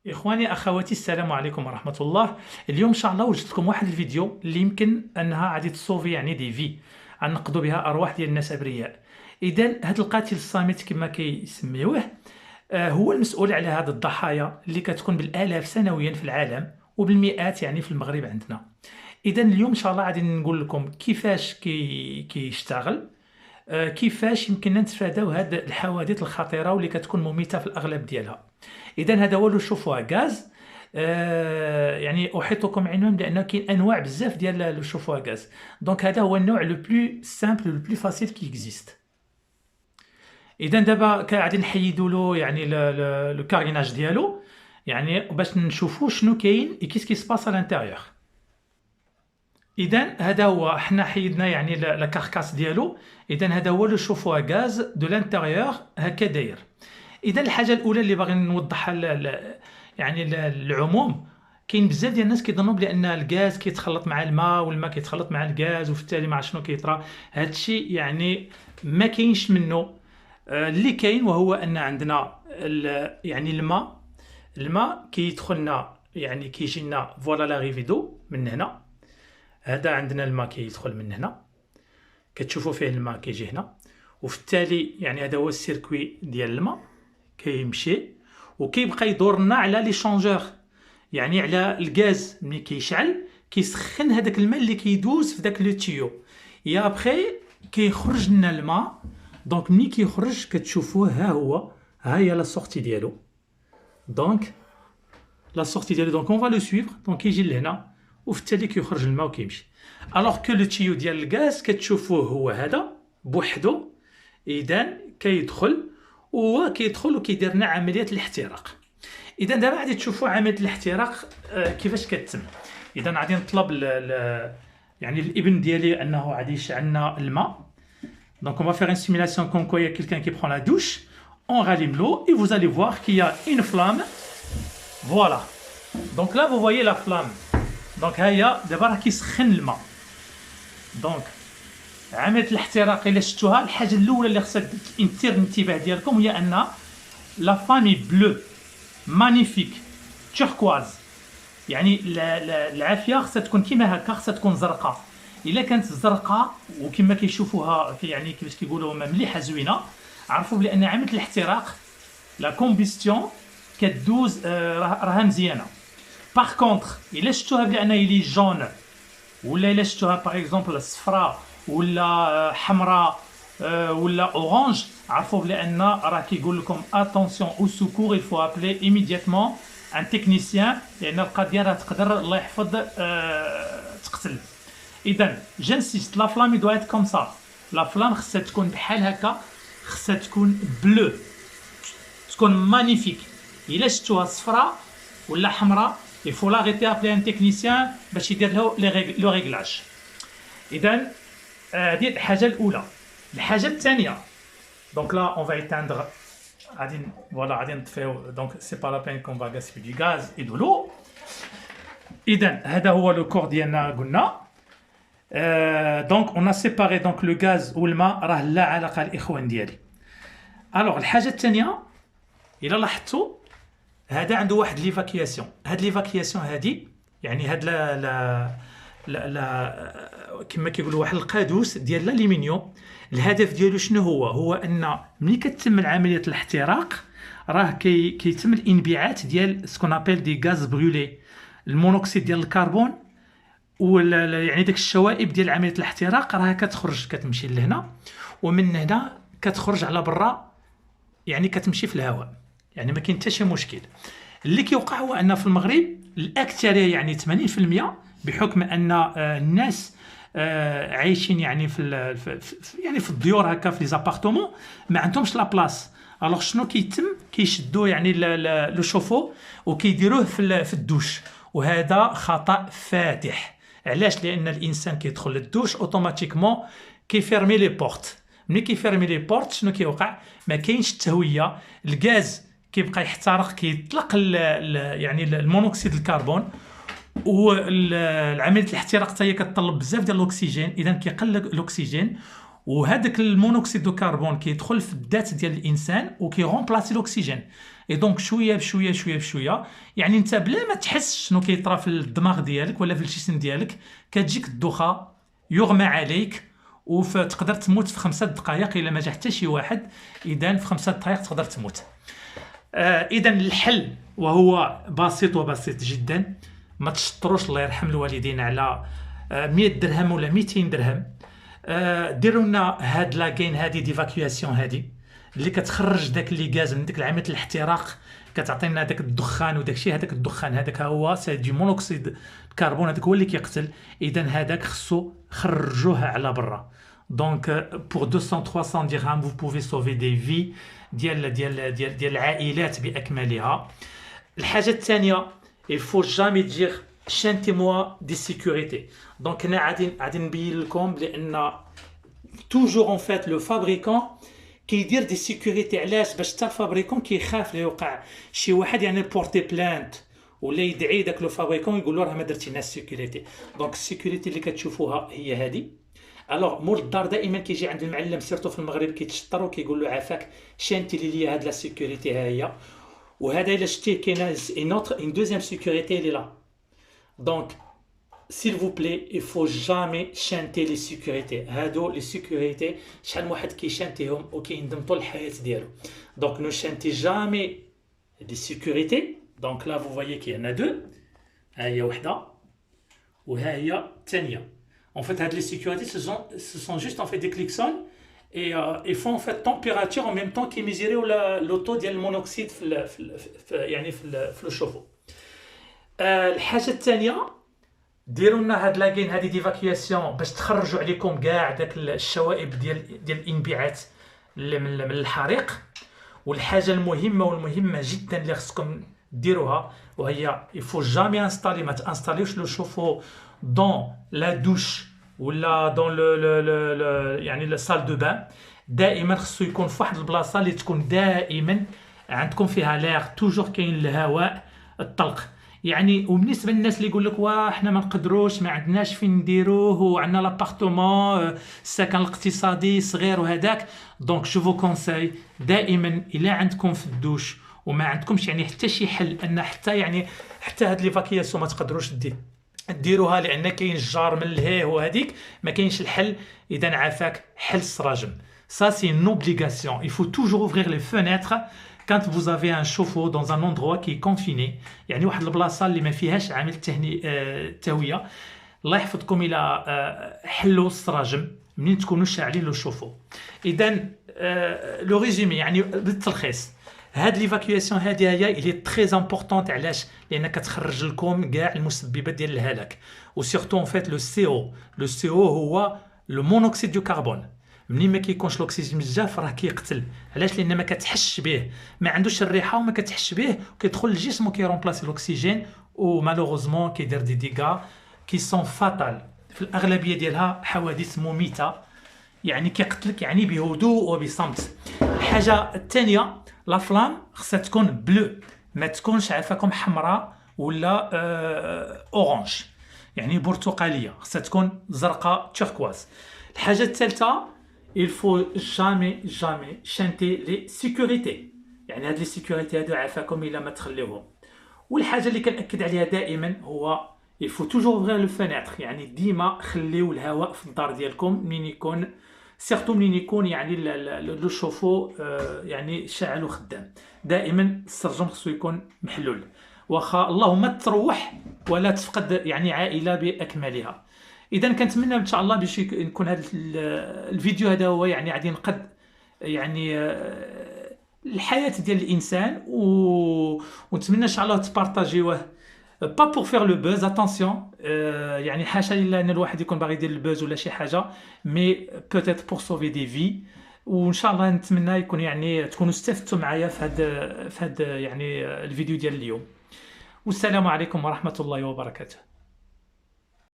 إخواني أخواتي، السلام عليكم ورحمة الله. اليوم إن شاء الله وجدت لكم واحد الفيديو اللي يمكن أنها غادي تصوفي دي في غنقضوا بها أرواح ديال الناس أبرياء. إذا هذا القاتل الصامت كما كيسميوه هو المسؤول على هذه الضحايا اللي كتكون بالآلاف سنويا في العالم وبالمئات في المغرب عندنا. إذا اليوم إن شاء الله غادي نقول لكم كيفاش كيشتغل، كيفاش يمكننا نتفاداو هاد الحوادث الخطيرة واللي كتكون مميتة في الأغلب ديالها. إذا هذا هو لو شوفوا غاز. أحيطكم عنوان لأنه كاين أنواع بزاف ديال لو شوفوا غاز. دونك هذا هو النوع لو بلو سامبل لو بلو فاسيل كي اكزيست. إذا دابا غادي نحيدو له لو كاريناج ديالو باش نشوفو شنو كاين اي كيس كي سباس على الانتيريور. إذا هذا هو، حنا حيدنا لا كاركاس ديالو. إذا هذا هو لو شوفوا غاز دو لانتيريور هكا داير. إذا الحاجة الأولى اللي باغي نوضحها للعموم، كاين بزاف ديال الناس كيظنوا بأن الغاز كيتخلط مع الماء والماء كيتخلط مع الغاز وبالتالي ما عرف شنو كيطرا. هادشي ما كاينش منه. اللي كاين وهو أن عندنا الماء كيدخلنا كيجي لنا فوالا لا ريفيدو من هنا. هذا عندنا الماء كيدخل من هنا، كتشوفوا فيه الماء كيجي هنا، وفي التالي هذا هو السيركوي ديال الماء كيمشي وكيبقى يدور لنا على لي شونجور، على الغاز. ملي كيشعل كيسخن هذاك الماء اللي كيدوز في داك لو تيو، يا ابخي كيخرج لنا الماء. دونك ملي كيخرج كتشوفوه، ها هي لا سورتي ديالو. دونك لا سورتي ديالو دونك اون فا لو سويفر. دونك كيجي لهنا وفي التالي كيخرج الماء وكيمشي. الوغ كو لو تيو ديال الغاز كتشوفوه هو هذا بوحدو. اذا كيدخل وكيدير لنا عمليه الاحتراق. اذا دابا غادي تشوفوا عمليه الاحتراق كيفاش كتتم. اذا غادي نطلب الابن ديالي انه غادي يشعل لنا الماء. دونك on va faire une simulation comme quoi il y a quelqu'un qui prend la douche. On rallume l'eau et vous allez voir qu'il y a une flamme. Voilà. Donc là vous voyez la flamme. دونك ها هي دابا راه كيسخن الماء. دونك عمليه الاحتراق الا شفتوها، الحاجه الاولى اللي خصها تثير الانتباه ديالكم هي ان لا فامي بلو مانيفيك توركواز، العافيه خصها تكون كيما هكا، خصها تكون زرقاء. الا كانت زرقاء وكما كيشوفوها كيفاش كيقولوا هما مليحه زوينه، عرفوا بان عمليه الاحتراق لا كومبيستيون كدوز راها مزيانه. باغ كونطخ الا شفتوها بان لي جون، ولا الا شفتوها باغ اكزومبل صفراء ولا حمراء ولا اورانج، عرفوا بان راه كيقول لكم اتونسيون او سوكور، il faut appeler immédiatement un technicien، لان القضيه راه تقدر الله يحفظ تقتل. اذا جانسيست لا فلام دو ات كوم سا. لا فلام خصها تكون بحال هكا، خصها تكون بلو، تكون مانيفيك. الا شفتوها صفراء ولا حمراء il faut l'arrêter, appeler un technicien باش يدير له لو ريغلاج. اذا هذه الحاجه الاولى. الحاجه الثانيه، دونك لا اون فا éteindre، غادي نطفيو. دونك سي با لا بين كون فا غاسبي دو غاز اي دو لو. اذا هذا هو لو كور ديالنا قلنا. دونك اون سيباري دونك لو غاز والماء، راه لا علاقه الاخوان ديالي. الوغ الحاجه الثانيه، الا لاحظتوا هذا عنده واحد ليفاكياسيون. هاد ليفاكياسيون هادي هاد لا كما كيقولوا واحد القادوس ديال الالومنيوم. الهدف ديالو شنو هو ان ملي كتم عمليه الاحتراق راه كيتم الانبعاث ديال سكون ابل دي غاز برولي، المونوكسيد ديال الكربون، ولا داك الشوائب ديال عمليه الاحتراق راه كتخرج، كتمشي لهنا، ومن هنا كتخرج على برا، كتمشي في الهواء. ما كاين حتى شي مشكل. اللي كيوقع هو ان في المغرب الاكثريه 80% بحكم ان الناس عايشين في الديور هكا في لي زابارتمون، ما عندهمش لا بلاص. الوغ شنو كيتم؟ كيشدوا لو شوفو وكيديروه في الدوش، وهذا خطا فادح. علاش؟ لان الانسان كيدخل للدوش اوتوماتيكمون كيفيرمي لي بورت. ملي كيفيرمي لي بورت شنو كيوقع؟ ما كاينش التهويه، الغاز كيبقى يحترق، كيطلق المونوكسيد الكربون، والعمليه الاحتراق حتى هي كتطلب بزاف ديال الاكسجين. اذا كيقل الاكسجين وهذاك المونوكسيد دو كربون كيدخل في الذات ديال الانسان وكيغومبلاسي الاكسجين. اي دونك شويه بشويه شويه بشويه يعني انت بلا ما تحس شنو كيطرا في الدماغ ديالك ولا في الجسم ديالك كتجيك الدوخه، يغمى عليك، وتقدر تموت في 5 دقائق الا ما جا حتى شي واحد. اذا في 5 دقائق تقدر تموت. اذا الحل وهو بسيط وبسيط جدا. ما تشطروش الله يرحم الوالدين على 100 درهم ولا 200 درهم. ديروا لنا هاد لاكين هادي ديفاكياسيون هادي اللي كتخرج داك اللي غاز من ديك عمليه الاحتراق، كتعطينا داك الدخان وداك الشيء. هذاك الدخان هذاك هو سي دي مونوكسيد الكربون، هذاك هو اللي كيقتل. اذا هذاك خصو خرجوه على برا. دونك بور 200 300 درهم vous pouvez sauver des vies ديال العائلات باكملها. الحاجه الثانيه il faut jamais dire chantez-moi des sécurités. Donc هنا غادي نبين لكم لان toujours en fait le fabricant كيدير دي سيكوريتي. علاش؟ باش حتى الفابريكون كيخاف لا يوقع شي واحد يعني بورتي بلانت ولا يدعي داك لو فابريكون يقول له راه ما درتيناش سيكوريتي. دونك السيكوريتي اللي كتشوفوها هي هذه. الوغ مول الدار دائما كيجي عند المعلم سيرتو في المغرب كيتشطر وكيقول له عافاك شانتي لي هاد لا سيكوريتي ها هي. وهذا الا شتيه كاينه اون دوزيام سيكوريتي اللي لا. دونك s'il vous plaît il faut jamais chanter les sécurités. هادو les sécurités شحال من واحد كيشانتيهم وكيندم طول الحياه ديالو. donc ne chantez jamais les sécurités. donc là vous voyez qu'il y en a deux. ها هي وحده وها هي الثانيه. en fait هاد les sécurités ce sont juste en fait des klaxons et ils font en fait température en même temps qu'ils mesurent l'auto ديال المونوكسيد في يعني في لو شوفو. الحاجه الثانيه ديروا لنا هاد لاكين هادي ديفاكياسيون باش تخرجوا عليكم كاع داك الشوائب ديال الانبعاث من الحريق. والحاجه المهمه جدا اللي خصكم ديروها وهي يفو جامي انستالي، ما تانستاليوش لو شوفو دون لا دوش ولا دون يعني لا سال دو بان. دائما خصو يكون في واحد البلاصه اللي تكون دائما عندكم فيها لاغ، توجور كاين الهواء الطلق يعني. وبالنسبه للناس اللي يقول لك واه حنا ما نقدروش ما عندناش فين نديروه وعندنا لابارتمون السكن الاقتصادي صغير وهذاك، دونك جو فو كونساي دائما الا عندكم في الدوش وما عندكمش يعني حتى شي حل ان حتى يعني حتى هاد ليفاكياسيون ما تقدروش ديروها لان كاين الجار من الهيه وهذيك ما كاينش الحل. اذا عافاك حل السراجم. Ça c'est une obligation. Il faut toujours ouvrir les fenêtres quand vous avez un chauffe-eau dans un endroit qui est confiné. يعني واحد البلاصه اللي ما فيهاش عامل التهويه. الله يحفظكم الى حلوا السراجم منين تكونوا شاعلين لو شوفو. اذا لو ريزومي يعني بالتلخيص هاد ليفاكياسيون هادي هي اللي تري امبورطونط. علاش؟ لان كتخرج لكم كاع المسببات ديال الهلاك وسيرتو ان فيت لو سي او هو لو مونوكسيد دو كربون. منين ما كيكونش الاكسجين بزاف راه كيقتل. علاش؟ لان ما كتحسش به، ما عندوش الريحه وما كتحسش به وكيدخل للجسم وكيرومبلاسي الاكسجين ومالوغوزمون كيدير دي ديغا كي سون فاتال. في الاغلبيه ديالها حوادث مميته يعني كيقتلك يعني بهدوء وبصمت. الحاجه الثانيه لا فلام خصها تكون بلو، ما تكونش عافاكم حمراء ولا اورانج يعني برتقاليه، خصها تكون زرقاء توركواز. الحاجه الثالثه il faut jamais chanter les sécurités. يعني هاد لي سيكوريتي هادو عافاكم الا ما تخليوهم. والحاجه اللي كنأكد عليها دائما هو il faut toujours ouvrir le fenêtre. يعني ديما خليو الهواء في الدار ديالكم منين يكون سيرتو منين يكون يعني لو شوفو يعني شاعل وخدام. دائما السرجم خصو يكون محلول واخا اللهم تروح ولا تفقد يعني عائله باكملها. اذا كنتمنى ان شاء الله باش يكون هذا الفيديو هذا هو يعني غادي نقد يعني الحياه ديال الانسان ونتمنى ان شاء الله تبارطاجيوه با بور فير لو بوز اتونسيون يعني حاشا لله ان الواحد يكون باغي يدير البوز ولا شي حاجه مي بوتيت بور سوفي دي في. وان شاء الله نتمنى يكون يعني تكونوا استفدتوا معايا في هذا يعني الفيديو ديال اليوم. والسلام عليكم ورحمه الله وبركاته.